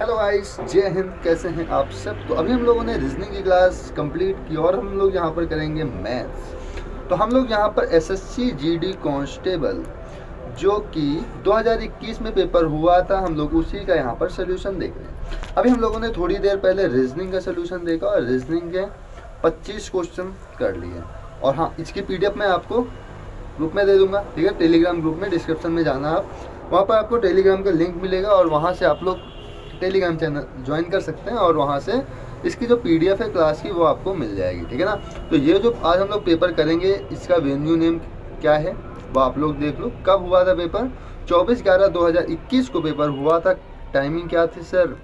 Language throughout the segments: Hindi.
हेलो गाइस, जय हिंद। कैसे हैं आप सब? तो अभी हम लोगों ने रीजनिंग की क्लास कंप्लीट की और हम लोग यहाँ पर करेंगे मैथ्स। तो हम लोग यहाँ पर एसएससी जीडी कांस्टेबल जो कि 2021 में पेपर हुआ था, हम लोग उसी का यहाँ पर सोल्यूशन देख रहे हैं। अभी हम लोगों ने थोड़ी देर पहले रीजनिंग का सोल्यूशन देखा और रीजनिंग के 25 क्वेश्चन कर लिए। और हाँ, इसकी पीडीएफ मैं आपको ग्रुप में दे दूंगा, ठीक है। टेलीग्राम ग्रुप में डिस्क्रिप्शन में जाना आप, वहाँ पर आपको टेलीग्राम का लिंक मिलेगा और वहाँ से आप लोग टेलीग्राम चैनल ज्वाइन कर सकते हैं और वहाँ से इसकी जो पीडीएफ है क्लास की वो आपको मिल जाएगी, ठीक है ना। तो ये जो आज हम लोग पेपर करेंगे इसका वेन्यू नेम क्या है वो आप लोग देख लो। कब हुआ था पेपर? 24/11/2021 को पेपर हुआ था। टाइमिंग क्या थी सर?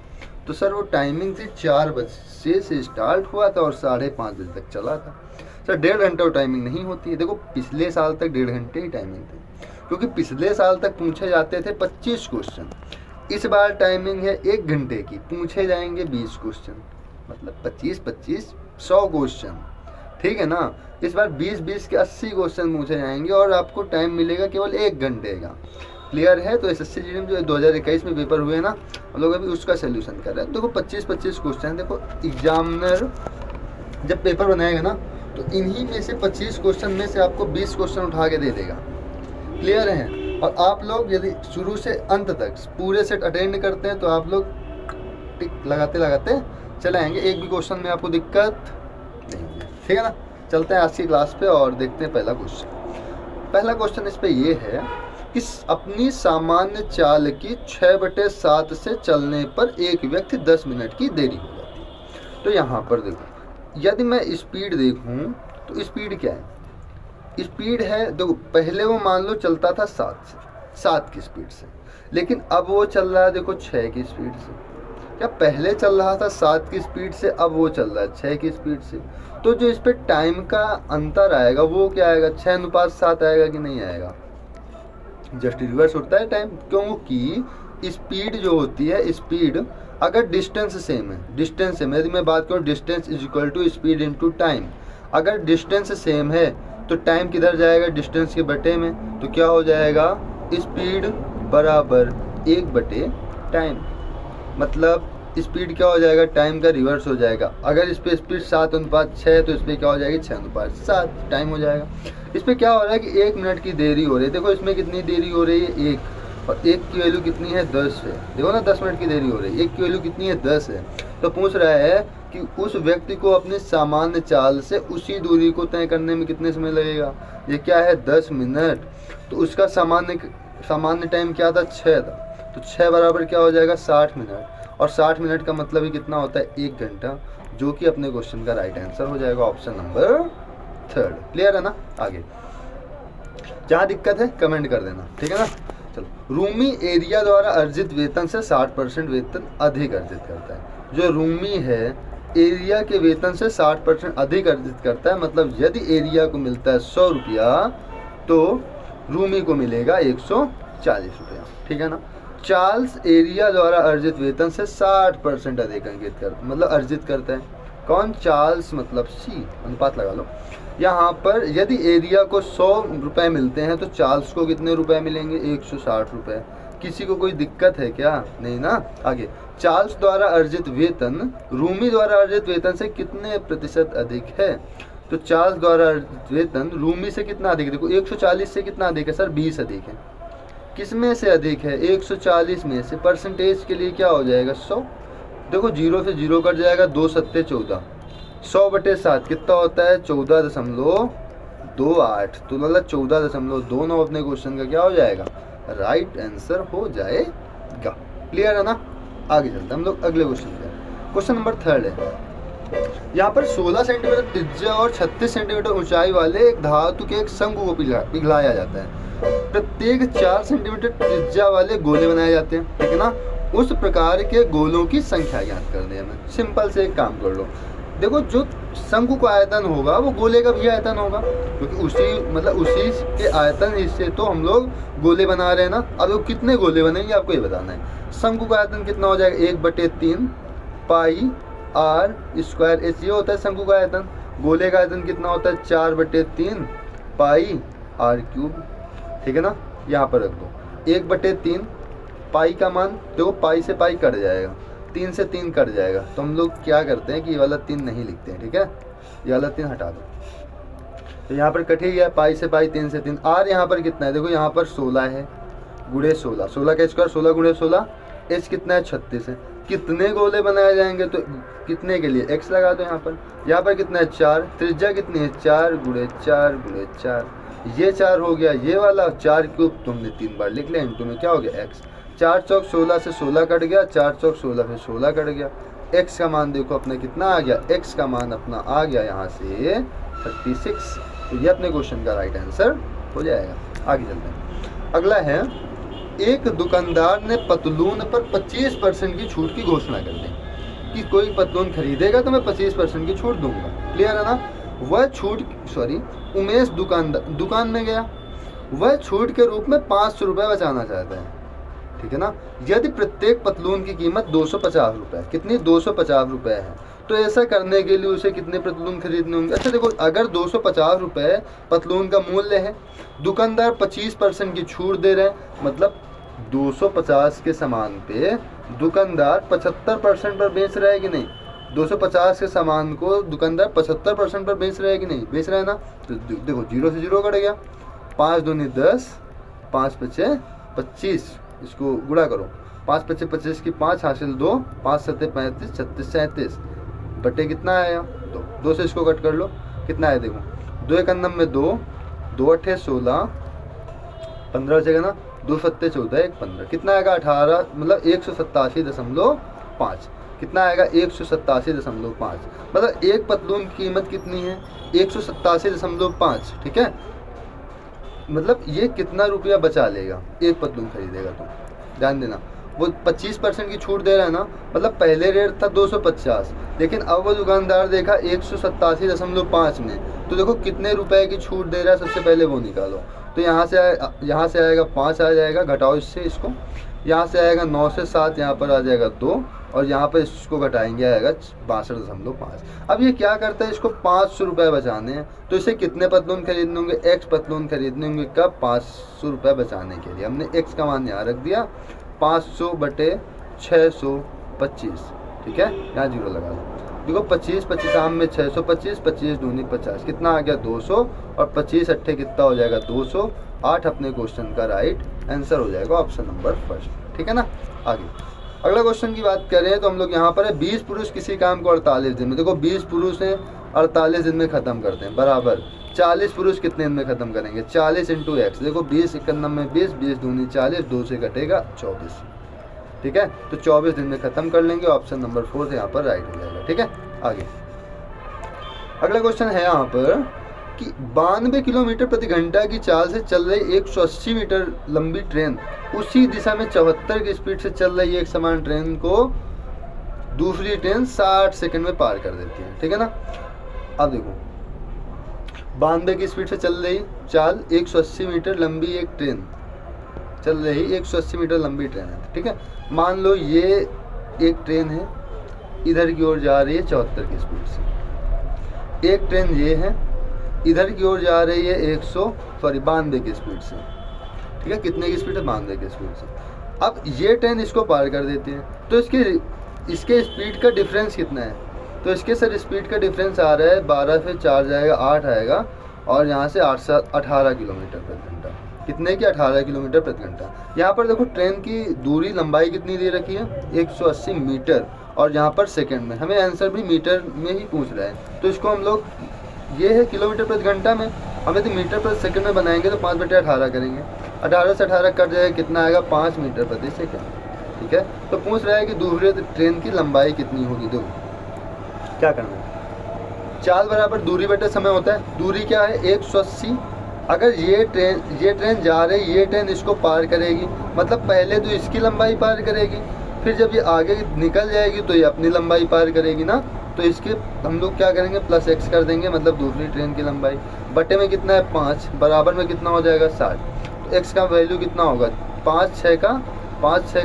तो सर वो टाइमिंग थी 4 बजे से स्टार्ट हुआ था और 5:30 बजे तक चला था। सर 1.5 घंटे टाइमिंग नहीं होती है। देखो पिछले साल तक 1.5 घंटे ही टाइमिंग थी, क्योंकि पिछले साल तक पूछे जाते थे 25 क्वेश्चन। इस बार टाइमिंग है 1 घंटे की, पूछे जाएंगे 20 क्वेश्चन, मतलब 25-25 100 क्वेश्चन, ठीक है ना। इस बार 20-20 के 80 क्वेश्चन पूछे जाएंगे और आपको टाइम मिलेगा केवल 1 घंटे का। क्लियर है? तो एसएससी जीडी में जो 2021 में पेपर हुए ना, हम लोग अभी उसका सोल्यूशन कर रहे हैं। देखो 25-25 क्वेश्चन। देखो एग्जामिनर जब पेपर बनाएगा ना तो इन्हीं में से 25 क्वेश्चन में से आपको 20 क्वेश्चन उठा के दे देगा। क्लियर है? और आप लोग यदि शुरू से अंत तक पूरे सेट अटेंड करते हैं तो आप लोग टिक लगाते लगाते चले आएंगे, एक भी क्वेश्चन में आपको दिक्कत नहीं होगी, ठीक है ना। चलते हैं आज की क्लास पे और देखते हैं पहला क्वेश्चन। पहला क्वेश्चन इस पे ये है कि अपनी सामान्य चाल की 6/7 से चलने पर एक व्यक्ति 10 मिनट की देरी हो जाती है। तो यहाँ पर देखो, यदि मैं स्पीड देखूँ तो स्पीड क्या है? स्पीड है, देखो पहले वो मान लो चलता था 7 की स्पीड से, लेकिन अब वो चल रहा है देखो 6 की स्पीड से। क्या पहले चल रहा था 7 की स्पीड से, अब वो चल रहा है 6 की स्पीड से। तो जो इस पे टाइम का अंतर आएगा वो क्या आएगा? 6:7 आएगा कि नहीं आएगा? जस्ट रिवर्स होता है टाइम, क्योंकि स्पीड जो होती है, स्पीड अगर डिस्टेंस सेम है, डिस्टेंस सेम है, यदि मैं बात करूँ distance is equal to speed into time, अगर डिस्टेंस सेम है तो टाइम किधर जाएगा? डिस्टेंस के बटे में। तो क्या हो जाएगा? स्पीड बराबर 1/टाइम, मतलब स्पीड क्या हो जाएगा? टाइम का रिवर्स हो जाएगा। अगर इस पे स्पीड 7:6 तो इस पर क्या हो जाएगी? 6:7 टाइम हो जाएगा। इस पे क्या हो रहा है कि 1 मिनट की देरी हो रही है। देखो इसमें कितनी देरी हो रही है? 1, और 1 की वैल्यू कितनी है? 10 है। देखो ना 10 मिनट की देरी हो रही है, 1 की वैल्यू कितनी है? 10 है। तो पूछ रहा है कि उस व्यक्ति को अपनी सामान्य चाल से उसी दूरी को तय करने में कितने समय लगेगा? ये क्या है? 10 मिनट। तो उसका सामान्य टाइम क्या था? 6 था। तो 6 बराबर क्या हो जाएगा? 60 मिनट। और 60 मिनट का मतलब ही कितना होता है? 1 घंटा, जो कि अपने क्वेश्चन का राइट आंसर हो जाएगा ऑप्शन नंबर 3। क्लियर है ना? आगे जहाँ दिक्कत है कमेंट कर देना, ठीक है ना। चलो, रूमी एरिया द्वारा अर्जित वेतन से 60% वेतन अधिक अर्जित करता है। जो रूमी है एरिया के वेतन से 60% अधिक अर्जित करता है, मतलब यदि एरिया को मिलता है 100 रुपया तो रूमी को मिलेगा 140 रुपया, ठीक है ना। चार्ल्स एरिया द्वारा अर्जित वेतन से 60% अधिक अर्जित करता है। कौन? चार्ल्स, मतलब सी, अनुपात लगा लो। यहाँ पर यदि एरिया को 100 रुपये मिलते हैं तो चार्ल्स को कितने रुपए मिलेंगे? 160 रुपये। किसी को कोई दिक्कत है क्या? नहीं ना। आगे, चार्ल्स द्वारा अर्जित वेतन रूमी द्वारा अर्जित वेतन से कितने प्रतिशत अधिक है? तो चार्ल्स द्वारा अर्जित वेतन रूमी से कितना अधिक है? देखो 140 से कितना अधिक है सर? 20 अधिक है। किस में से अधिक है? 140 में से। परसेंटेज के लिए क्या हो जाएगा? 100। देखो 0 से 0 कट जाएगा, 2 सत्ते 14, 100/7 कितना होता है? 14.28। तो मतलब 14.29 अपने क्वेश्चन का क्या हो जाएगा? राइट आंसर हो जाएगा। क्लियर है ना? आगे चलते हैं हम लोग अगले क्वेश्चन पे। क्वेश्चन नंबर 3 है। यहाँ पर 16 सेंटीमीटर त्रिज्या और 36 सेंटीमीटर ऊंचाई वाले एक धातु के एक शंकु को पिघलाया जाता है। प्रत्येक 4 सेंटीमीटर त्रिज्या वाले गोले बनाए जाते हैं, ठीक है ना। उस प्रकार के गोलों की संख्या ज्ञात करनी है हमें। सिंपल से एक काम कर लो। देखो जो शंकु का आयतन होगा वो गोले का भी आयतन होगा, क्योंकि उसी के आयतन हिस्से तो हम लोग गोले बना रहे हैं ना। अब वो कितने गोले बनेंगे आपको ये बताना है। शंकु का आयतन कितना हो जाएगा? 1/3 पाई आर स्क्वायर एच, ये होता है शंकु का आयतन। गोले का आयतन कितना होता है? 4/3 पाई आर क्यूब, ठीक है ना। यहाँ पर रख दो 1/3 पाई का मान, देखो पाई से पाई कट जाएगा, 3 से 3 कट जाएगा, तो हम लोग क्या करते हैं कि ये वाला 3 नहीं लिखते हैं, ठीक है, ये वाला 3 हटा दो। तो यहाँ पर कट ही गया, पाई से पाई, 3 से 3। आर यहाँ पर कितना है, देखो यहाँ पर 16 है, गुणे 16, 16 का स्क्वायर 16 गुणे 16, एच कितना है 36 है। कितने गोले बनाए जाएंगे, तो कितने के लिए एक्स लगा दो यहाँ पर कितना है 4, त्रिज्या कितनी है 4 गुणे 4 गुणे 4, ये 4 हो गया, ये वाला 4 क्यूब तुमने 3 बार लिख लिया, इंटू में क्या हो गया एक्स। 4 चौक 16 से 16 कट गया, 4 चौक 16 से 16 कट गया। एक्स का मान देखो अपने कितना आ गया, एक्स का मान अपना आ गया यहाँ से 36। तो ये अपने क्वेश्चन का राइट आंसर हो जाएगा। आगे चलते हैं, अगला है, एक दुकानदार ने पतलून पर 25% की छूट की घोषणा कर दी कि कोई पतलून खरीदेगा तो मैं 25% की छूट दूंगा। क्लियर है ना। वह छूट उमेश दुकान में गया, वह छूट के रूप में 500 रुपये बचाना चाहता है, ठीक है ना। यदि प्रत्येक पतलून की कीमत 250 रुपये, कितनी 250 रुपये है, तो ऐसा करने के लिए उसे कितने पतलून खरीदने होंगे। अच्छा देखो, अगर 250 रुपये पतलून का मूल्य है, दुकानदार 25% की छूट दे रहे हैं, मतलब 250 के सामान पे दुकानदार 75% पर बेच रहा है कि नहीं। 250 के सामान को दुकानदार 75% पर बेच रहा है कि नहीं, बेच रहा है ना। तो देखो 0 से 0 कट गया, 5 दूनी 10, 5 पचे 25, इसको गुणा करो, 5 पचे 25 की 5 हासिल 2, 5 सत्ते 35, 36 37 बटे कितना आया 2, 2 से इसको कट कर लो, कितना है देखो, 2 एक अन्नम में 2, 2 अट्ठे 16, 15 बचेगा ना, 2 सत्ते 14, 1 15, कितना आएगा 18, मतलब 187.5, कितना आएगा 187.5, मतलब एक पतलून की कीमत कितनी है 187.5, ठीक है। मतलब ये कितना रुपया बचा लेगा एक पतलून खरीदेगा तो, ध्यान देना। वो 25% की छूट दे रहा है ना, मतलब पहले रेट था 250, लेकिन अब वो दुकानदार देखा 187.5 में, तो देखो कितने रुपए की छूट दे रहा है, सबसे पहले वो निकालो। तो यहाँ से आएगा 5 आ जाएगा, घटाओ इससे इसको, यहाँ से आएगा 9 से 7, यहाँ पर आ जाएगा 2, और यहाँ पर इसको घटाएंगे आएगा 62.5। अब ये क्या करता है, इसको 500 रुपये बचाने हैं, तो इसे कितने पतलून खरीदने होंगे, एक्स पतलून खरीदने होंगे, कब 500 रुपये बचाने के लिए। हमने एक्स का मान यहाँ रख दिया 500 बटे 625, ठीक है, यहाँ 0 लगा दो। देखो 25 25 आम में 625, 25 दूनी 50, कितना आ गया 200, और 25 अट्ठे कितना हो जाएगा 208। अपने क्वेश्चन का राइट आंसर हो जाएगा ऑप्शन नंबर फर्स्ट, ठीक है ना। आगे अगला क्वेश्चन की बात करें तो हम लोग यहाँ पर है, 20 पुरुष किसी काम को 48 दिन में, देखो 20 पुरुष हैं 48 दिन में ख़त्म करते हैं, बराबर 40 पुरुष कितने दिन में ख़त्म करेंगे, 40 इंटू एक्स। देखो 20 51 में 20, 20 दूनी 40, 2 से कटेगा 24, ठीक है, तो 24 दिन में ख़त्म कर लेंगे, ऑप्शन नंबर 4 से यहाँ पर राइट हो जाएगा, ठीक है। आगे अगला क्वेश्चन है यहाँ पर कि 92 किलोमीटर प्रति घंटा की चाल से चल रही 180 मीटर लंबी ट्रेन उसी दिशा में 74 की स्पीड से चल रही एक समान ट्रेन को दूसरी ट्रेन 60 सेकंड में पार कर देती है, ठीक है ना। अब देखो 92 की स्पीड से चल रही चाल 180 मीटर लंबी एक ट्रेन चल रही, 180 मीटर लंबी ट्रेन है, ठीक है। मान लो ये एक ट्रेन है, इधर की ओर जा रही है 74 की स्पीड से, एक ट्रेन ये है, इधर की ओर जा रही है 92 की स्पीड से, ठीक है। कितने की स्पीड है, 92 की स्पीड से। अब ये ट्रेन इसको पार कर देती है, तो इसके स्पीड का डिफरेंस कितना है, तो इसके सर स्पीड का डिफरेंस आ रहा है 12 से 4 जाएगा 8 आएगा, और यहाँ से 8 से 18 किलोमीटर प्रति घंटा, कितने की 18 किलोमीटर प्रति घंटा। यहाँ पर देखो ट्रेन की दूरी लंबाई कितनी दे रखी है 180 मीटर, और यहाँ पर सेकंड में, हमें आंसर भी मीटर में ही पूछ रहा है, तो इसको हम लोग ये है किलोमीटर प्रति घंटा में, हमें तो मीटर प्रति सेकंड में बनाएंगे तो 5 बटे 18 करेंगे, 18 से 18 कट जाएगा, कितना आएगा 5 मीटर प्रति सेकंड, ठीक है। तो पूछ रहा है कि दूसरे ट्रेन की लंबाई कितनी होगी। देखो क्या करना है, चाल बराबर दूरी बटे समय होता है, दूरी क्या है 180, अगर ये ट्रेन जा रही, ये ट्रेन इसको पार करेगी, मतलब पहले तो इसकी लंबाई पार करेगी, फिर जब ये आगे निकल जाएगी तो ये अपनी लंबाई पार करेगी ना, तो इसके हम लोग क्या करेंगे प्लस एक्स कर देंगे, मतलब दूसरी ट्रेन की लंबाई, बटे में कितना है 5, बराबर में कितना हो जाएगा 60, तो एक्स का वैल्यू कितना होगा 5 6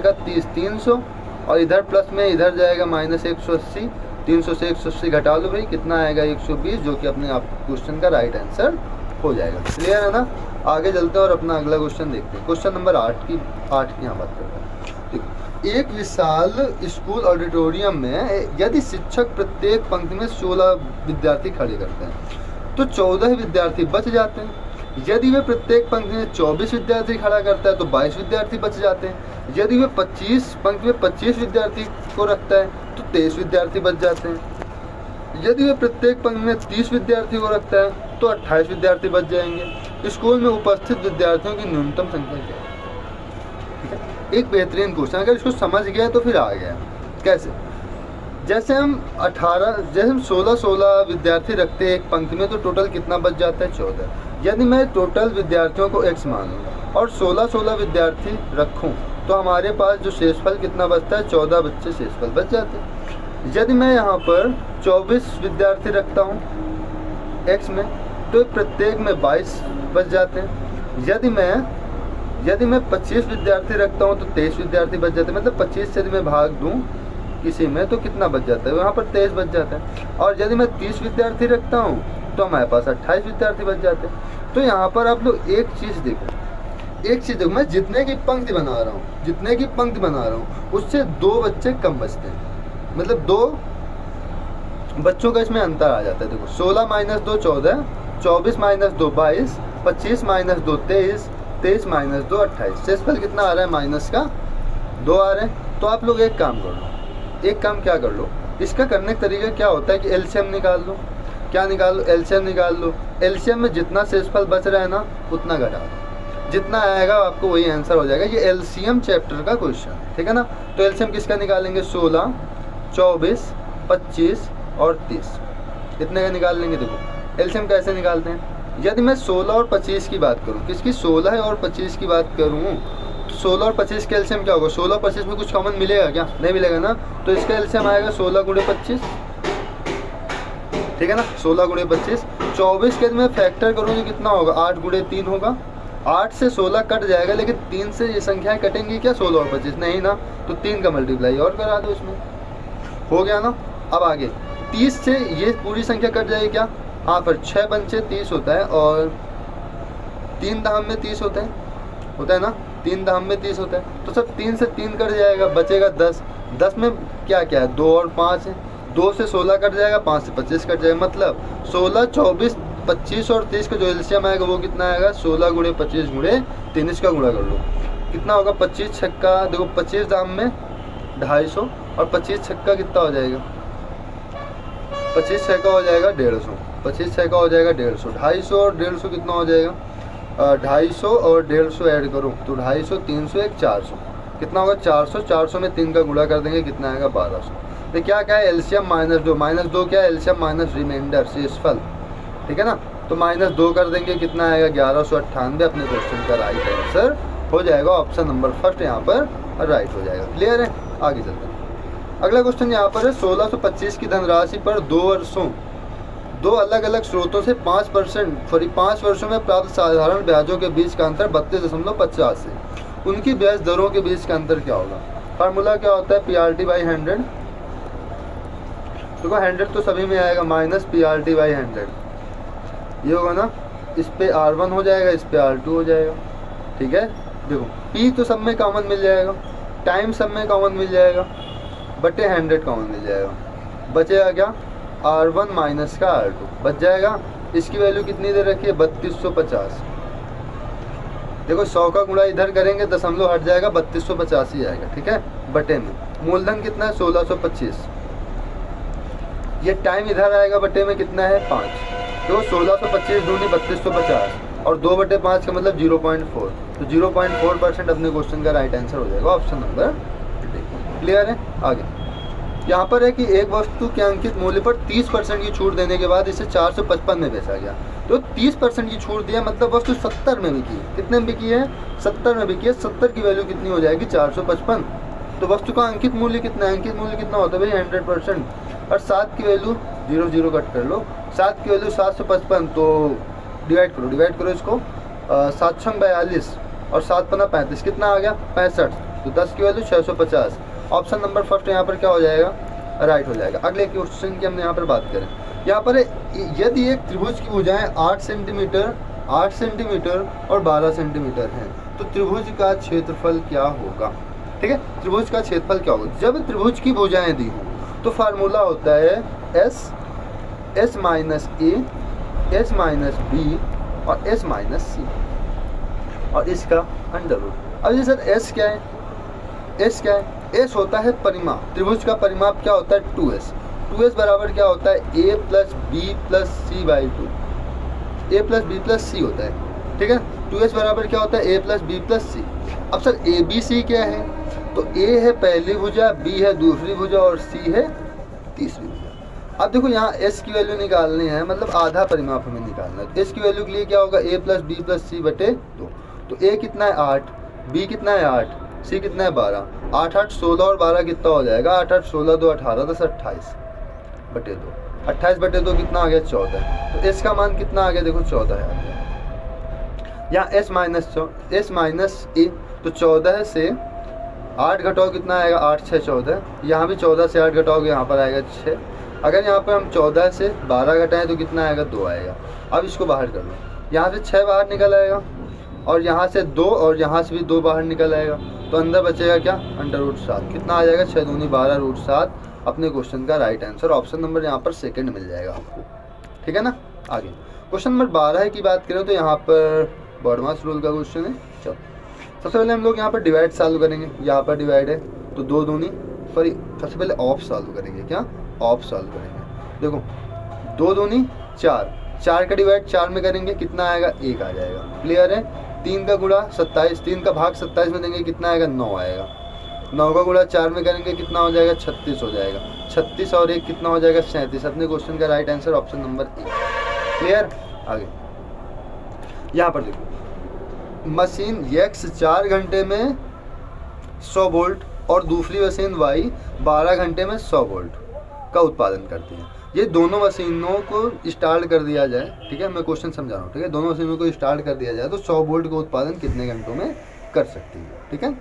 का 30, 300, और इधर प्लस में इधर जाएगा माइनस 180, 300 से 180 घटा लो भाई, कितना आएगा 120, जो कि अपने आप क्वेश्चन का राइट आंसर हो जाएगा। क्लियर है ना। आगे चलते हैं और अपना अगला क्वेश्चन देखते हैं, क्वेश्चन नंबर 8 की यहाँ बात करते हैं। एक विशाल स्कूल ऑडिटोरियम में यदि शिक्षक प्रत्येक पंक्ति में 16 विद्यार्थी खड़े करते हैं तो 14 विद्यार्थी बच जाते हैं। यदि वे प्रत्येक पंक्ति में 24 विद्यार्थी खड़ा करता है तो 22 विद्यार्थी बच जाते हैं। यदि वे 25 पंक्ति में 25 विद्यार्थी को रखता है तो 23 विद्यार्थी बच जाते हैं। यदि वे प्रत्येक पंक्ति में 30 विद्यार्थी को रखता है तो 28 विद्यार्थी बच जाएंगे। स्कूल में उपस्थित विद्यार्थियों की न्यूनतम संख्या क्या है? ठीक है, एक बेहतरीन क्वेश्चन, अगर इसको समझ गया तो फिर आ गया। कैसे? जैसे हम 16 विद्यार्थी रखते हैं एक पंक्ति में तो टोटल कितना बच जाता है? 14। यदि मैं टोटल विद्यार्थियों को x मानूँ और 16 विद्यार्थी रखूँ तो हमारे पास जो शेषफल कितना बचता है? 14 बच्चे शेषफल बच जाते हैं। यदि मैं यहाँ पर 24 विद्यार्थी रखता हूँ x में तो प्रत्येक में 22 बच जाते हैं। यदि मैं 25 विद्यार्थी रखता हूँ तो 23 विद्यार्थी बच जाते हैं। मतलब 25 से यदि मैं भाग दूँ किसी में तो कितना बच जाता है? वहाँ पर 23 बच जाता है। और यदि मैं 30 विद्यार्थी रखता हूँ तो हमारे पास 28 विद्यार्थी बच जाते हैं। तो यहाँ पर आप लोग एक चीज़ देखो, मैं जितने की पंक्ति बना रहा हूँ उससे 2 बच्चे कम बचते हैं। मतलब 2 बच्चों का इसमें अंतर आ जाता है। देखो 16 माइनस 2 14, 24 माइनस 2 22, 25 माइनस 2 23, 23 माइनस 2 28। शेषफल कितना आ रहा है? माइनस का 2 आ रहा है। तो आप लोग एक काम कर लो, क्या कर लो, इसका करने का तरीका क्या होता है कि एलसीएम निकाल लो। क्या निकाल लो? एलसीएम निकाल लो। एलसीएम में जितना शेषफल बच रहा है ना उतना घटा दो, जितना आएगा आपको वही आंसर हो जाएगा। ये एलसीएम चैप्टर का क्वेश्चन है, ठीक है ना। तो एलसीएम किसका निकालेंगे? 16, 24, 25 और 30, इतने का निकाल लेंगे। देखो एलसीएम कैसे निकालते हैं। यदि मैं 16 और 25 की बात करूं, किसकी? 16 और 25 की बात करूं तो 16 और 25 का एलसीएम क्या होगा? 16 और 25 में कुछ कॉमन मिलेगा क्या? नहीं मिलेगा ना। तो इसका एलसीएम आएगा 16 गुणे 25, ठीक है ना। 16 गुणे 25। 24 के मैं फैक्टर करूँ तो कितना होगा? 8 गुणे 3 होगा। 8 से 16 कट जाएगा, लेकिन 3 से ये संख्याएं कटेंगी क्या? 16 और 25 नहीं ना। तो 3 का मल्टीप्लाई और करा दो, इसमें हो गया ना। अब आगे 30 से ये पूरी संख्या कट जाएगी क्या? हाँ, पर 6 पंचे 30 होता है और 3 दाम में 30 होता है ना। 3 दाम में 30 होता है। तो सब 3 से 3 कट जाएगा, बचेगा 10। 10 में क्या है? 2 और 5 है। 2 से 16 कट जाएगा, 5 से 25 कट जाएगा। मतलब 16, 24, 25 और 30 का जो एलसीएम आएगा वो कितना आएगा? 16 गुणे 25 गुणे 3, इसका गुणा कर लो कितना होगा? 25 छक्का, देखो 25 दाम में 250 और 25 छक्का कितना हो जाएगा? 25 छक्का हो जाएगा 150, 25 छक्का हो जाएगा 150, 250 और 150 कितना हो जाएगा? 250 और 150 ऐड करो तो 250, 300, 1 400 कितना होगा? 400। 400 में 3 का गुणा कर देंगे, कितना आएगा? 1200। तो क्या है? एलसीएम -2 क्या है? एलसीएम माइनस रिमाइंडर शेषफल, ठीक है ना। तो -2 कर देंगे, कितना आएगा? 1198। अपने क्वेश्चन का राइट आंसर हो जाएगा ऑप्शन नंबर फर्स्ट, यहाँ पर राइट हो जाएगा। क्लियर है? आगे चलते हैं। अगला क्वेश्चन यहाँ पर है 1625 की धनराशि पर 2 अलग अलग स्रोतों से 5 वर्षों में प्राप्त साधारण ब्याजों के बीच का अंतर 32.50 है। उनकी ब्याज दरों के बीच का अंतर क्या होगा? फार्मूला क्या होता है? PRT/100। देखो 100 तो सभी में आएगा, माइनस PRT/100 ये होगा ना। इस पे R1 हो जाएगा, इस पे R2 हो जाएगा, ठीक है। देखो P तो सब में कॉमन मिल जाएगा, टाइम सब में कॉमन मिल जाएगा, बटे 100 कॉमन मिल जाएगा। बचेगा क्या? R1 माइनस का R2 बच जाएगा। इसकी वैल्यू कितनी दे रखी है? 3250। देखो 100 का गुणा इधर करेंगे, दशमलव हट जाएगा, 3250 ही आएगा, ठीक है। बटे में मूलधन कितना है? 1625। ये टाइम इधर आएगा, बटे में कितना है? 5। तो 1625 दूनी 3250 और 2/5 का मतलब 0.4। तो 0.4% अपने क्वेश्चन का राइट आंसर हो जाएगा ऑप्शन नंबर। क्लियर है? आगे यहाँ पर है कि एक वस्तु के अंकित मूल्य पर 30% की छूट देने के बाद इसे 455 में बेचा गया। तो 30% की छूट दिया, मतलब वस्तु 70 में बिकी। कितने में बिकी है? 70 में बिकी है। 70 की वैल्यू कितनी हो जाएगी? 455। तो वस्तु का अंकित मूल्य कितना है? अंकित मूल्य कितना होता है भाई? 100%। और 7 की वैल्यू 0 कट कर लो। 7 की वैल्यू 755, तो डिवाइड करो इसको। 7 छंग 42 और 7 पन्ना 35, कितना आ गया? 65। तो 10 की वैल्यू 650। ऑप्शन नंबर फर्स्ट यहाँ पर क्या हो जाएगा? राइट हो जाएगा। अगले क्वेश्चन की हमने यहाँ पर बात करें, यहाँ पर यदि एक त्रिभुज की भुजाएं 8 सेंटीमीटर और 12 सेंटीमीटर हैं तो त्रिभुज का क्षेत्रफल क्या होगा? ठीक है। त्रिभुज का क्षेत्रफल क्या होगा? जब त्रिभुज की भुजाएं दी हों तो फार्मूला होता है एस माइनस ए, एस माइनस बी और एस माइनस सी और इसका अंडर रूट। अब ये सर एस क्या है? एस क्या है? एस होता है परिमाप, त्रिभुज का परिमाप क्या होता है? 2s। 2s बराबर क्या होता है? a plus B plus C by 2, A plus B plus C होता है, ठीक है। 2s बराबर क्या होता है? a प्लस बी प्लस सी। अब सर ए बी सी क्या है? तो a है पहली भुजा, b है दूसरी भुजा और c है तीसरी भुजा। अब देखो यहाँ s की वैल्यू निकालनी है, मतलब आधा परिमाप हमें निकालना है। तो s की वैल्यू के लिए क्या होगा? a प्लस बी प्लस सी बटे 2। तो a कितना है? 8, b कितना है? 8, c कितना है? 12। 8 8 16 और 12 कितना हो जाएगा? 8 8 16 2 18 10 28 बटे 2। 28 बटे 2 कितना आ गया? 14। तो s का मान कितना आ गया? देखो 14 है आ गया। यहाँ s माइनस a, तो 14 से 8 घटाओ कितना आएगा? 8 6 14। यहाँ भी 14 से 8 घटाओगे, यहाँ पर आएगा 6। अगर यहाँ पर हम 14 से 12 घटाएं तो कितना आएगा? 2 आएगा। अब इसको बाहर कर लो, यहाँ से 6 बाहर निकल आएगा और यहाँ से 2 और यहाँ से भी 2 बाहर निकल आएगा। तो अंदर बचेगा क्या? Under root 7। कितना आ जाएगा? 6 दूनी 12 रूट 7। अपने क्वेश्चन का राइट आंसर ऑप्शन नंबर यहाँ पर सेकंड मिल जाएगा आपको, ठीक है ना। आगे क्वेश्चन नंबर 12 की बात करें तो यहाँ पर बॉडमास रूल का क्वेश्चन है। चलो सबसे पहले हम लोग यहाँ पर डिवाइड सॉल्व करेंगे। यहाँ पर डिवाइड है तो 2 दूनी, सॉरी सबसे पहले ऑफ सॉल्व करेंगे। क्या? ऑफ सॉल्व करेंगे। देखो 2 दूनी 4, 4 का डिवाइड 4 में करेंगे कितना आएगा? 1 आ जाएगा। क्लियर है। 3 का गुणा 27, 3 का भाग 27 में देंगे कितना आएगा? 9 आएगा। 9 का गुणा 4 में करेंगे कितना हो जाएगा? 36 हो जाएगा। 36 और 1 कितना हो जाएगा? 37। अपने क्वेश्चन का right answer option number A. Clear. आगे यहाँ पर देखो, मशीन x 4 घंटे में 100 वोल्ट और दूसरी मशीन y 12 घंटे में 100 वोल्ट का उत्पादन करती है। ये दोनों मशीनों को स्टार्ट कर दिया जाए, ठीक है, मैं क्वेश्चन समझा रहा हूँ, ठीक है। दोनों मशीनों को स्टार्ट कर दिया जाए तो 100 वोल्ट का उत्पादन कितने घंटों में कर सकती है, ठीक है।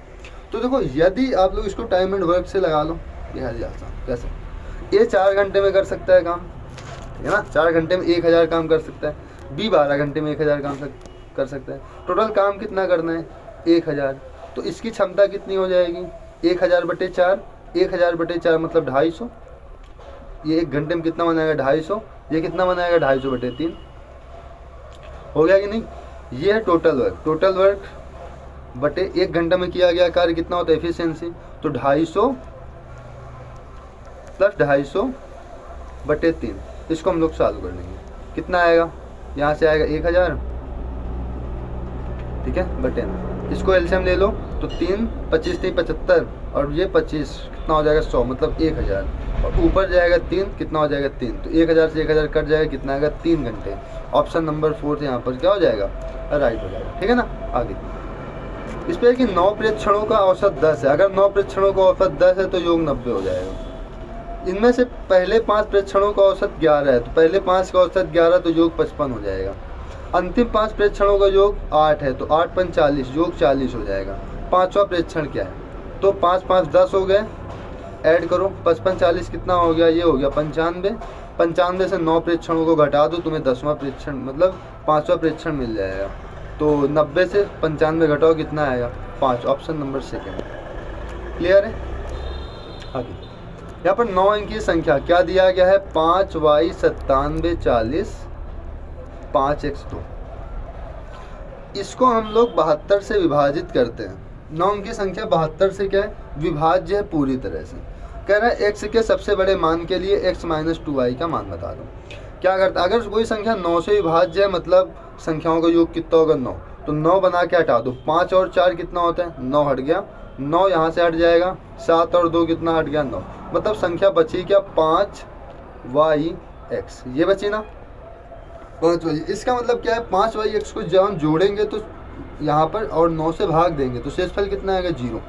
तो देखो यदि आप लोग इसको टाइम एंड वर्क से लगा लो, ये है आसान। कैसे? ये 4 घंटे में कर सकता है काम, ठीक है ना। 4 घंटे में 1000 काम कर सकता है। बी 12 घंटे में 1000 काम कर सकता है। टोटल काम कितना करना है? 1000। तो इसकी क्षमता कितनी हो जाएगी? 1000 बटे 4। 1000 बटे 4 मतलब 250। ये 1 घंटे में कितना बनाएगा? 250। ये कितना बनाएगा? 250 बटे 3। हो गया कि नहीं? ये है टोटल वर्क। टोटल वर्क बटे 1 घंटे में किया गया कार्य कितना होता है? एफिशिएंसी। तो 250 प्लस 250 बटे 3, इसको हम लोग सॉल्व कर लेंगे। कितना आएगा? यहाँ से आएगा 1000, ठीक है, बटे इसको एलसीएम ले लो तो 3 25 3 75 और ये 25 कितना हो जाएगा? 100 मतलब 1000 और ऊपर जाएगा 3 कितना हो जाएगा? 3। तो 1000 से 1000 कट जाएगा कितना आएगा? 3 घंटे। ऑप्शन नंबर 4 यहाँ पर क्या हो जाएगा? राइट हो जाएगा, ठीक है ना। आगे इस पर कि 9 प्रेक्षणों का औसत 10 है। अगर 9 प्रेक्षणों का औसत 10 है तो योग 90 हो जाएगा। इनमें से पहले 5 प्रेक्षणों का औसत 11 है, तो पहले 5 का औसत 11 तो योग 55 हो जाएगा। अंतिम 5 प्रेक्षणों का योग 8 है तो 8 5 40, योग 40 हो जाएगा। 5वां प्रेक्षण क्या है? तो 5 5 10 हो गए, ऐड करो 55 40 कितना हो गया? ये हो गया 95। 95 से 9 प्रेक्षणों को घटा दो, तुम्हें 10वां प्रेक्षण मतलब 5वां प्रेक्षण मिल जाएगा। तो 90 से 95 घटाओ कितना आएगा? 5। Option number second. क्लियर है। आगे यहाँ पर 9 अंकीय संख्या क्या दिया गया है? 5y 97 40 5x2। इसको हम लोग 72 से विभाजित करते हैं। 9 अंकीय संख्या 72 से क्या है? विभाज्य है पूरी तरह से। कह रहा है x के सबसे बड़े मान के लिए x माइनस 2y का मान बता दो। क्या करता है? अगर कोई संख्या 9 से विभाज्य है मतलब संख्याओं का योग कितना होगा? 9। तो 9 बना के हटा दो। 5 और 4 कितना होता है? 9 हट गया। 9 यहाँ से हट जाएगा। 7 और 2 कितना हट गया? 9। मतलब संख्या बची क्या? 5yx। ये बची ना 5y। इसका मतलब क्या है? 5yx को जब हम जोड़ेंगे तो यहाँ पर और 9 से भाग देंगे तो शेषफल कितना आएगा? 0,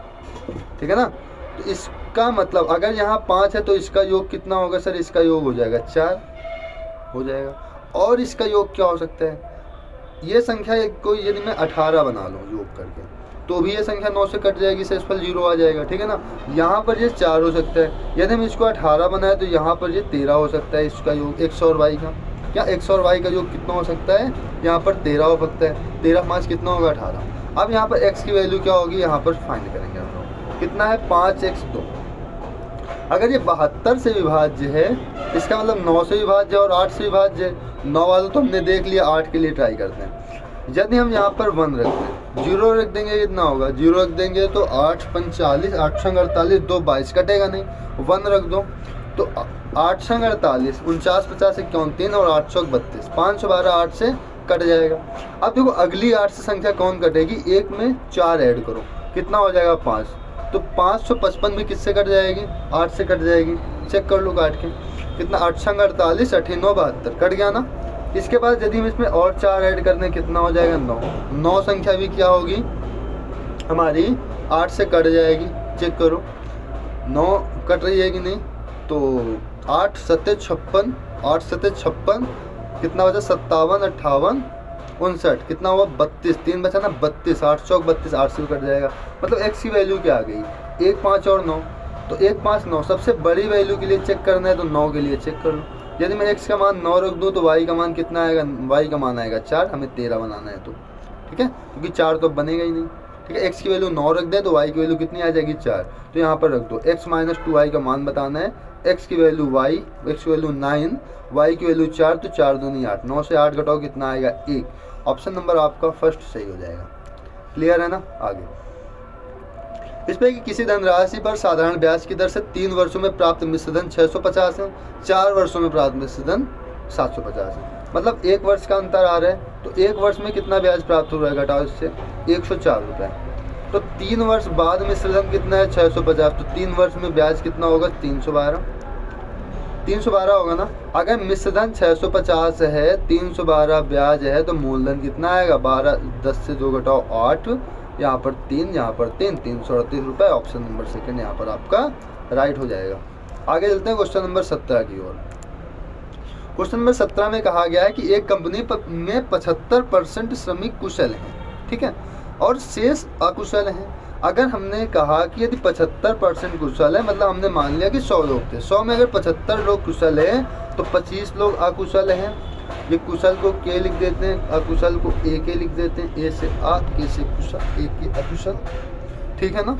ठीक है ना। तो इसका मतलब अगर यहाँ 5 है तो इसका योग कितना होगा? सर इसका योग हो जाएगा 4 हो जाएगा। और इसका योग क्या हो सकता है? ये संख्या को यदि मैं 18 बना लूँ योग करके तो भी ये संख्या 9 से कट जाएगी, शेषफल 0 आ जाएगा, ठीक है ना। यहाँ पर ये 4 हो सकता है। यदि हम इसको 18 बनाए तो यहाँ पर ये 13 हो सकता है। इसका योग x और y का, क्या x और y का योग कितना हो सकता है? यहाँ पर 13 हो सकता है। 13 5 कितना होगा? 18। अब यहाँ पर x की वैल्यू क्या होगी? यहाँ पर फाइंड करेंगे हम लोग। कितना है 5x2। अगर ये 72 से विभाज्य है, इसका मतलब 9 से विभाज्य और 8 से विभाज्य है। 9 वाला तो हमने देख लिया, 8 के लिए ट्राई करते हैं। यदि हम यहाँ पर 1 रख दें, 0 रख देंगे, कितना होगा, 0 रख देंगे तो 8 45, 8 संग 48, 2 22 कटेगा नहीं, 1 रख दो तो 8 संग 48, 49 50 51 3 और 8 चौक 32, 512 8 से कट जाएगा। अब देखो अगली 8 से संख्या कौन कटेगी, एक में 4 ऐड करो, कितना हो जाएगा 5, तो 555 भी किससे कट जाएगी, 8 से कट जाएगी। चेक कर लो काट के, कितना 8 संग 48, 8 9 72, कट गया ना। इसके बाद यदि हम इसमें और 4 ऐड करने, कितना हो जाएगा 9। 9 संख्या भी क्या होगी हमारी, 8 से कट जाएगी। चेक करो 9 कट रही है कि नहीं, तो 8 7 56, 8 7 56, कितना बचा 57 58 59, कितना हुआ 32, 3 बचा ना 32, 8 चौक 32, 8 से कट जाएगा। मतलब x की वैल्यू क्या आ गई, 1 5 और 9, तो 1 5 9। सबसे बड़ी वैल्यू के लिए चेक करना है तो 9 के लिए चेक कर लो। यदि मैं x का मान 9 रख दूँ तो y का मान कितना आएगा, y का मान आएगा 4, हमें 13 बनाना है तो ठीक है, क्योंकि 4 तो बनेगा ही नहीं। ठीक है, x की वैल्यू 9 रख दे तो y की वैल्यू कितनी आ जाएगी 4, तो यहाँ पर रख दो। x माइनस 2y का मान बताना है, x की वैल्यू y, x की वैल्यू 9, y की वैल्यू 4, तो 4 दूनी 8, 9 से 8 घटाओ कितना आएगा 1। ऑप्शन नंबर आपका फर्स्ट सही हो जाएगा। क्लियर है ना। आगे इस पे कि किसी धनराशि पर साधारण ब्याज की दर से 3 वर्षों में प्राप्त मिश्रधन 650 है, 4 वर्षों में प्राप्त मिश्रधन 750 है। मतलब 1 वर्ष का अंतर आ रहा है, तो 1 वर्ष में कितना ब्याज प्राप्त हो रहा है, घटाओ इससे 104 रुपये। तो 3 वर्ष बाद मिश्रधन कितना है 650, तो 3 वर्ष में ब्याज कितना होगा 312 होगा ना। अगर मिश्रधन 650 है, 312 ब्याज है, तो मूलधन कितना आएगा 12, 10 से 2 घटाओ 8, यहाँ पर 3, यहाँ पर 3, 338 रुपये। ऑप्शन नंबर सेकंड यहाँ पर आपका राइट हो जाएगा। आगे चलते हैं क्वेश्चन नंबर 17 की ओर। क्वेश्चन नंबर 17 में कहा गया है कि एक कंपनी में 75% श्रमिक कुशल हैं, ठीक है, और शेष अकुशल हैं। अगर हमने कहा कि यदि 75% कुशल है, मतलब हमने मान लिया कि 100 लोग थे, 100 में अगर 75 लोग कुशल हैं तो 25 लोग अकुशल हैं। ये कुशल को के लिख देते हैं, अकुशल को ए के लिख देते हैं, ए से आ, के से कुशल, ए के अकुशल, ठीक है ना।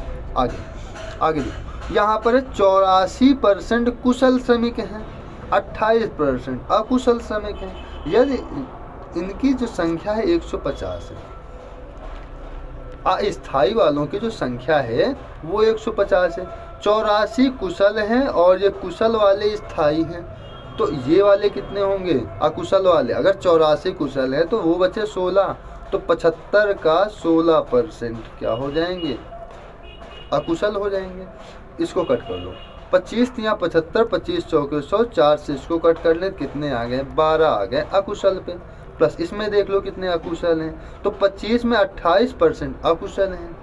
आगे यहाँ पर 84% कुशल श्रमिक हैं, 28% अकुशल श्रमिक हैं। यदि इनकी जो संख्या है 150 है, अस्थाई वालों की जो संख्या है वो 150 है, 84 कुशल हैं और ये कुशल वाले स्थाई हैं, तो ये वाले कितने होंगे अकुशल वाले। अगर 84 कुशल है तो वो बचे 16, तो 75 का 16% क्या हो जाएंगे अकुशल हो जाएंगे। इसको कट कर लो, 25 या 75, 25 चौके 100, 4 से इसको कट कर ले, कितने आ गए 12 आ गए अकुशल पे। प्लस इसमें देख लो कितने अकुशल हैं, तो 25 में 28% अकुशल हैं,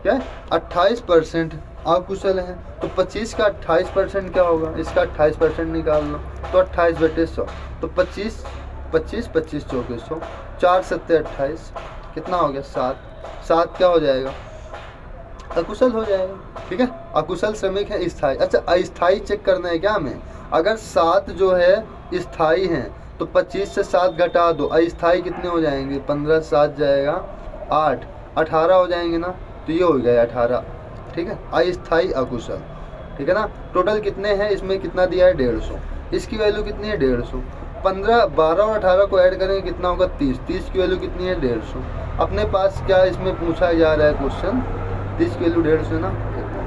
क्या 28% अकुशल हैं, तो 25 का 28% क्या होगा, इसका 28% निकाल लो, तो 28/100, तो 25 25 चौके 100, 4 7 28, कितना हो गया 7 क्या हो जाएगा अकुशल हो जाएगा। ठीक है, अकुशल श्रमिक है स्थाई। अच्छा अस्थाई चेक करना है क्या हमें, अगर 7 जो है स्थाई हैं तो 25 से 7 घटा दो, अस्थाई कितने हो जाएंगे 15 7 जाएगा 8, 18 हो जाएंगे ना, तो ये हो गया 18। ठीक है, अस्थाई अकुशल, ठीक है ना। टोटल कितने हैं, इसमें कितना दिया है 150, इसकी वैल्यू कितनी है 150, 15 12 और 18 को ऐड करेंगे कितना होगा 30, 30 की वैल्यू कितनी है 150। अपने पास क्या इसमें पूछा जा रहा है क्वेश्चन, 30 की वैल्यू 150 है ना,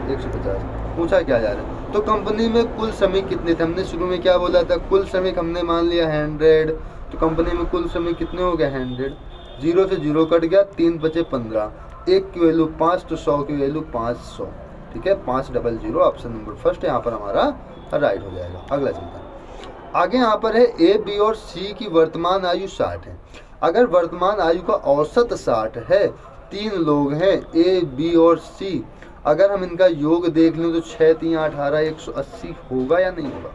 150 पूछा क्या जा रहा है। तो कंपनी में कुल श्रमिक कितने थे, हमने शुरू में क्या बोला था, कुल श्रमिक हमने मान लिया 100, तो कंपनी में कुल श्रमिक कितने हो गए 100, 0 से 0 कट गया, 3 बचे 15, 1 की वैल्यू 5, तो 100 की वैल्यू 500। ठीक है, 500, ऑप्शन नंबर फर्स्ट यहाँ पर हमारा राइट हो जाएगा। अगला चलता है आगे, यहाँ पर है ए बी और सी की वर्तमान आयु 60 है। अगर वर्तमान आयु का औसत 60 है, 3 लोग हैं ए बी और सी, अगर हम इनका योग देख लें तो 6 3 18 180 होगा या नहीं होगा,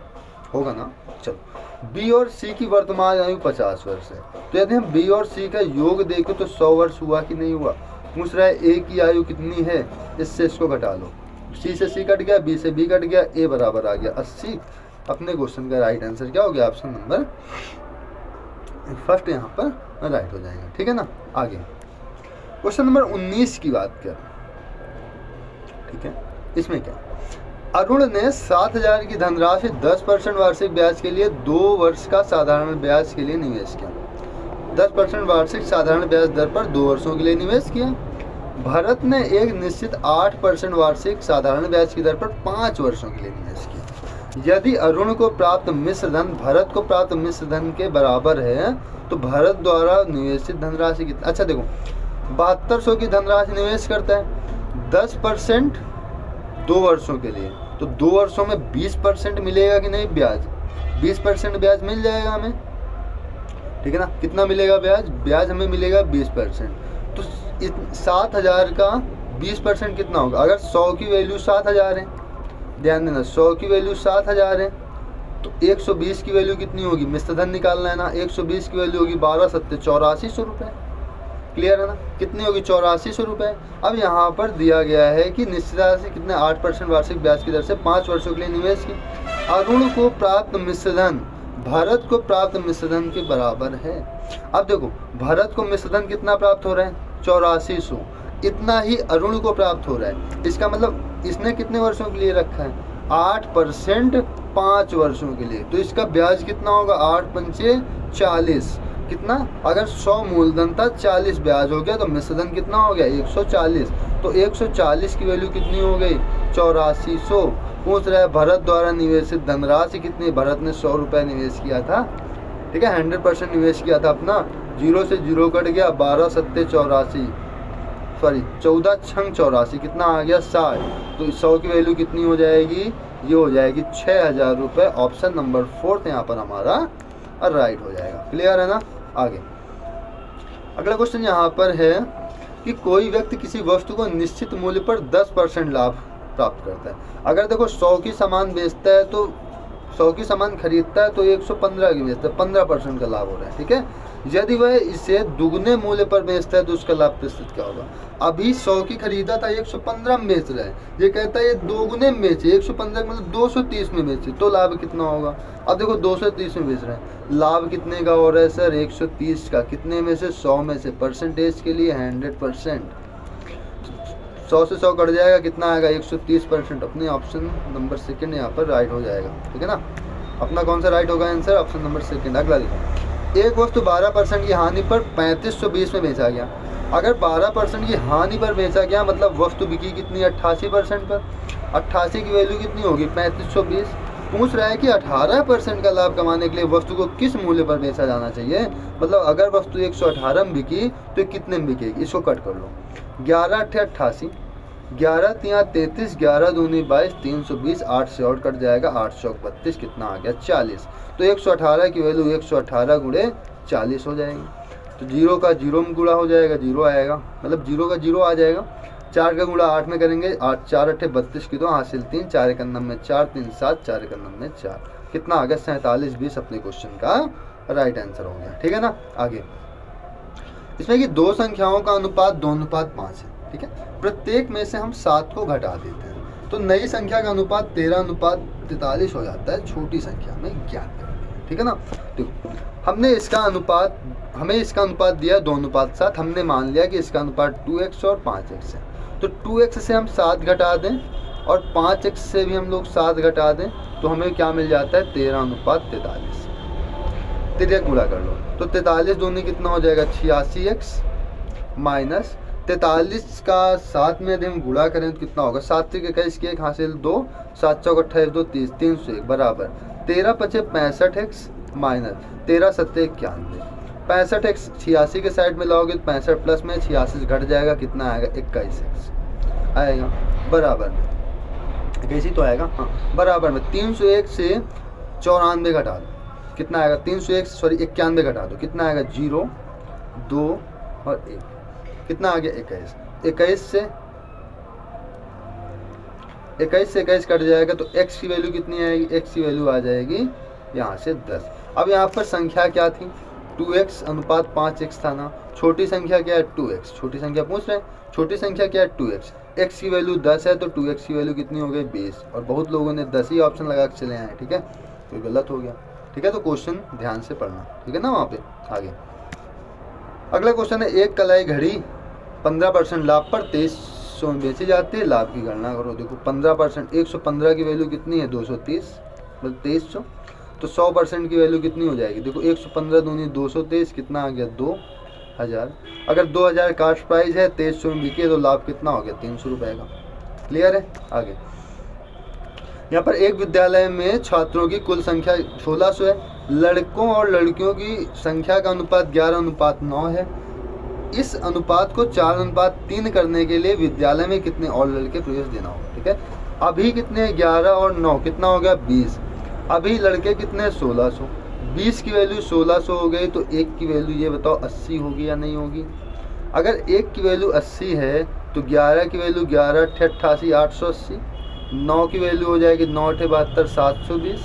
होगा ना। चलो बी और सी की वर्तमान आयु 50 वर्ष है, तो यदि हम बी और सी का योग देखें तो 100 वर्ष हुआ कि नहीं हुआ। पूछ रहा है ए की आयु कितनी है, इससे इसको घटा लो, सी से सी कट गया, बी से बी कट गया, ए बराबर आ गया 80। अपने क्वेश्चन का राइट आंसर क्या हो गया, ऑप्शन नंबर फर्स्ट यहाँ पर राइट हो जाएगा। ठीक है ना। आगे क्वेश्चन नंबर 19 की बात करें, ठीक है। इसमें क्या, अरुण ने 7,000 की धनराशि 10% वार्षिक ब्याज के लिए 2 वर्ष का साधारण ब्याज के लिए निवेश किया। 10% वार्षिक साधारण ब्याज दर पर 2 वर्षों के लिए निवेश किया। भरत ने एक निश्चित 8% वार्षिक साधारण ब्याज की दर पर 5 वर्षों के लिए निवेश किया। यदि अरुण को प्राप्त मिश्र धन भरत को प्राप्त मिश्र धन के बराबर है तो भरत द्वारा निवेशित धनराशि कितनी। अच्छा देखो, 7200 की धनराशि निवेश करता है, 10% 2 वर्षों के लिए, तो 2 वर्षों में 20% मिलेगा कि नहीं ब्याज, 20% ब्याज मिल जाएगा हमें, ठीक है ना। कितना मिलेगा ब्याज, ब्याज हमें मिलेगा 20%। तो 7,000 का 20% कितना होगा, अगर 100 की वैल्यू 7,000 है, ध्यान देना 100 की वैल्यू 7,000 है, तो 120 की वैल्यू कितनी होगी, मिश्र धन निकालना है ना, 120 की वैल्यू होगी 12 सत्ते 8400 रुपये, क्लियर है ना, कितनी होगी 8400 रुपये। अब यहाँ पर दिया गया है कि निश्चित राशि कितने 8% वार्षिक ब्याज की दर से 5 वर्षों के लिए निवेश की। अरुण को प्राप्त मिश्र धन भरत को प्राप्त मिश्र धन के बराबर है। अब देखो, भरत को मिश्र धन कितना प्राप्त हो रहा है, 8400, इतना ही अरुण को प्राप्त हो रहा है। इसका मतलब इसने कितने वर्षों के लिए रखा है, 8% 5 वर्षों के लिए, तो इसका ब्याज कितना होगा, 8 पंचे 40, कितना, अगर 100 मूलधन था 40 ब्याज हो गया, तो मिश्र धन कितना हो गया 140, तो 140 की वैल्यू कितनी हो गई 8400। पूछ रहा है भरत द्वारा निवेशित धनराशि कितनी, भरत ने 100 रुपये निवेश किया था, ठीक है, 100% निवेश किया था अपना, 0 से 0 कट गया, 12 सत्ते 84, सॉरी 14 छंग 84, कितना आ गया 60, तो 100 की वैल्यू कितनी हो जाएगी, ये हो जाएगी 6,000 रुपये। ऑप्शन नंबर 4 यहाँ पर हमारा राइट हो जाएगा, क्लियर है ना। आगे अगला क्वेश्चन यहाँ पर है कि कोई व्यक्ति किसी वस्तु को निश्चित मूल्य पर 10% लाभ प्राप्त करता है। अगर देखो 100 की सामान बेचता है, तो 100 की सामान खरीदता है तो 115 की बेचता है, 15% का लाभ हो रहा है, ठीक है। यदि वह इसे दुगने मूल्य पर बेचता है तो उसका लाभ प्रतिशत क्या होगा। अभी 100 की खरीदा था, 115 में बेच रहा है, ये कहता है ये दोगुने में बेचे, 115 मतलब 230 में बेचे, तो लाभ कितना होगा। अब देखो 230 में बेच रहे हैं, लाभ कितने का हो रहा है सर, 130 का, कितने में से 100 में से, परसेंटेज के लिए 100%, 100 से 100 कट जाएगा, कितना आएगा 130%। अपने ऑप्शन नंबर 2 यहाँ पर राइट हो जाएगा, ठीक है ना। अपना कौन सा राइट होगा आंसर, ऑप्शन नंबर 2। अगला देखो, एक वस्तु 12% की हानि पर 3520 में बेचा गया। अगर 12% की हानि पर बेचा गया मतलब वस्तु बिकी कितनी 88% पर, 88 की वैल्यू कितनी होगी 3520। पूछ रहा है कि 18% का लाभ कमाने के लिए वस्तु को किस मूल्य पर बेचा जाना चाहिए, मतलब अगर वस्तु 118 में बिकी तो कितने में बिकेगी, इसको कट कर लो, 11 8 88, 11 3 33, 11 दूनी 22, 320, 8 से और कट जाएगा, 8 चौक 32, कितना आ गया 40। तो 118 की वैल्यू 118 गुणे 40 हो जाएगी, तो 0 का 0 में गुणा हो जाएगा, 0 आएगा, मतलब 0 का 0 आ जाएगा। 4 का गुणा 8 में करेंगे, 8 4 8 32 की 2 हासिल 3, 4 1 में 4, 3 7, 4 1 में 4, कितना आ गया 47 20। अपने क्वेश्चन का राइट आंसर हो गया, ठीक है ना। आगे इसमें कि 2 संख्याओं का अनुपात 2:5 है, ठीक है, प्रत्येक में से हम 7 को घटा देते हैं, तो नई संख्या का अनुपात 13:43 हो जाता है, छोटी संख्या में ज्ञात करते हैं, ठीक है ना। तो हमें इसका अनुपात दिया 2:7, हमने मान लिया कि इसका अनुपात 2x और 5x है, तो 2x से हम 7 घटा दें और 5x से भी हम लोग 7 घटा दें, तो हमें क्या मिल जाता है 13:43। तिरक गुणा कर लो, तो 43 दूनी कितना हो जाएगा 86x माइनस 43 का 7 में यदि हम गुणा करें तो कितना होगा, 7 3 21 की 1 हासिल 2, 7 चौक 28 2 30, 301 बराबर 13 5 65x माइनस 13 7 91, 65x 86 के साइड में लाओगे तो 65 प्लस में 86 घट जाएगा, कितना आएगा 21x आएगा, बराबर में 21 तो आएगा, हाँ बराबर में 301 से 94 घटा दो, कितना आएगा 91 घटा दो, कितना आएगा 0 2 और 1, कितना आ गया 21 से 21 कट जाएगा, तो x की वैल्यू कितनी आएगी, x की वैल्यू आ जाएगी यहाँ से 10। अब यहाँ पर संख्या क्या थी 2x अनुपात 5x था ना, छोटी संख्या क्या है 2x, छोटी संख्या पूछ रहे हैं, छोटी संख्या क्या है 2x, x की वैल्यू 10 है तो 2x की वैल्यू कितनी हो गई 20, और बहुत लोगों ने 10 ही ऑप्शन लगा के चले आए, ठीक है, तो गलत हो गया, ठीक है। तो क्वेश्चन ध्यान से पढ़ना, ठीक है ना। वहाँ पे आगे अगला क्वेश्चन है, एक कलाई घड़ी 15% लाभ पर 2300 में बेची जाती है। लाभ की गणना करो, देखो 15%, 115 की वैल्यू कितनी है 230 मतलब 2300, तो 100% की वैल्यू कितनी हो जाएगी, देखो 115 दूनी 223, कितना आ गया 2000। अगर 2000 कास्ट प्राइस है, 2300 में बिकी है, तो लाभ कितना हो गया 300 रुपये का। क्लियर है। आगे यहाँ पर एक विद्यालय में छात्रों की कुल संख्या 1600 है, लड़कों और लड़कियों की संख्या का अनुपात 11:9 है। इस अनुपात को 4:3 करने के लिए विद्यालय में कितने और लड़के प्रवेश देना होगा। ठीक है, अभी कितने 11 और 9 कितना हो गया 20। अभी लड़के कितने 1600, 20 की वैल्यू 1600 हो गई, तो एक की वैल्यू ये बताओ 80 होगी या नहीं होगी। अगर एक की वैल्यू 80 है तो 11 की वैल्यू 11 × 88 880, 9 की वैल्यू हो जाएगी 9 × 72 720,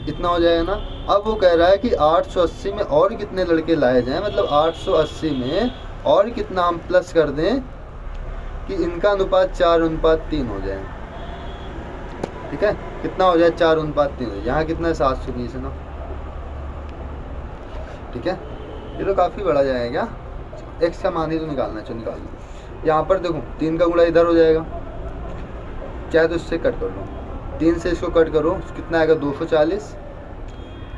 इतना हो जाएगा ना। अब वो कह रहा है कि 880 में और कितने लड़के लाए जाएं, मतलब 880 में और कितना हम प्लस कर दें कि इनका अनुपात 4:3 हो जाए। ठीक है, कितना हो जाए 4:3 हो जाए। यहाँ कितना है 720 है ना। ठीक है, ये तो काफ़ी बड़ा जाएगा। एक्स का मान ही तो निकालना है, चलो निकाल लो। यहाँ पर देखो 3 का गुणा इधर हो जाएगा, चाहे तो इससे कट कर लो, 3 से इसको कट करो, कितना आएगा 240।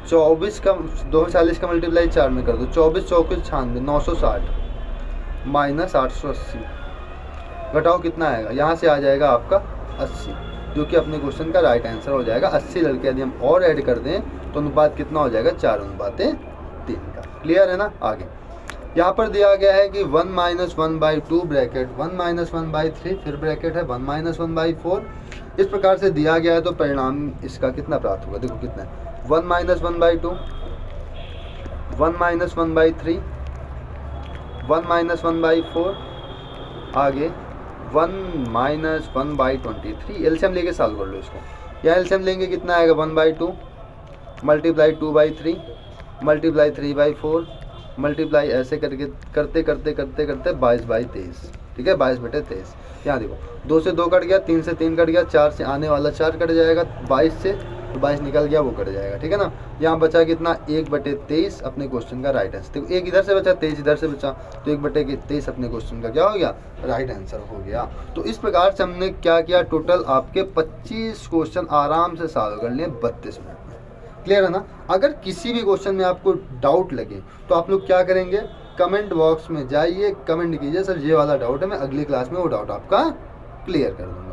24 का 240 का मल्टीप्लाई 4 में कर दो, 24 चौके 96 960 माइनस 880, घटाओ कितना आएगा, यहाँ से आ जाएगा आपका 80, जो कि अपने क्वेश्चन का राइट आंसर हो जाएगा। 80 लड़के यदि हम और ऐड कर दें तो अनुपात कितना हो जाएगा 4:3 का। क्लियर है ना। आगे यहाँ पर दिया गया है कि 1 - 1/2 ब्रैकेट 1 - 1/3 फिर ब्रैकेट है 1 - 1/4, इस प्रकार से दिया गया है। तो परिणाम इसका कितना प्राप्त होगा, देखो कितना है 1 - 1/2, 1 - 1/3, 1 - 1/4, आगे 1 - 1/23। एलसीएम लेके सॉल्व कर लो इसको। यहाँ एलसीएम लेंगे कितना आएगा 1/2 मल्टीप्लाई 2/3 मल्टीप्लाई 3/4 मल्टीप्लाई ऐसे करके करते करते करते करते 22/23। ठीक है, 22/23। यहाँ देखो 2 से 2 कट गया, 3 से 3 कट गया, 4 से आने वाला 4 कट जाएगा, 22 से तो 22 निकल गया, वो कट जाएगा। ठीक है ना। यहाँ बचा कितना 1/23 अपने क्वेश्चन का राइट आंसर। देखो 1 इधर से बचा, 23 इधर से बचा, तो 1/23 अपने क्वेश्चन का क्या हो गया राइट आंसर हो गया। तो इस प्रकार से हमने क्या किया, टोटल आपके 25 क्वेश्चन आराम से सॉल्व कर लिए 32 मिनट में। क्लियर है ना। अगर किसी भी क्वेश्चन में आपको डाउट लगे तो आप लोग क्या करेंगे, कमेंट बॉक्स में जाइए, कमेंट कीजिए सर ये वाला डाउट है, मैं अगली क्लास में वो डाउट आपका क्लियर कर दूंगा।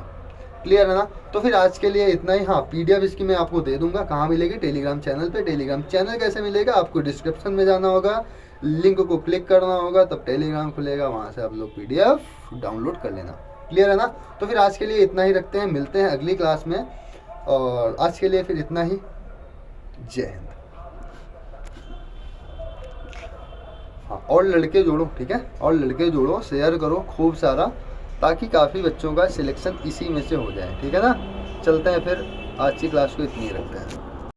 क्लियर है ना। तो फिर आज के लिए इतना ही। हाँ, पीडीएफ इसकी मैं आपको दे दूंगा। कहाँ मिलेगी, टेलीग्राम चैनल पे। टेलीग्राम चैनल कैसे मिलेगा, आपको डिस्क्रिप्शन में जाना होगा, लिंक को क्लिक करना होगा, तब टेलीग्राम खुलेगा, वहाँ से आप लोग पीडीएफ डाउनलोड कर लेना। क्लियर है ना। तो फिर आज के लिए इतना ही रखते हैं, मिलते हैं अगली क्लास में। और आज के लिए फिर इतना ही। जय हिंद। हाँ, और लड़के जोड़ो, ठीक है, और लड़के जोड़ो, शेयर करो खूब सारा, ताकि काफ़ी बच्चों का सिलेक्शन इसी में से हो जाए। ठीक है ना। चलते हैं फिर, आज की क्लास को इतनी ही रखते हैं।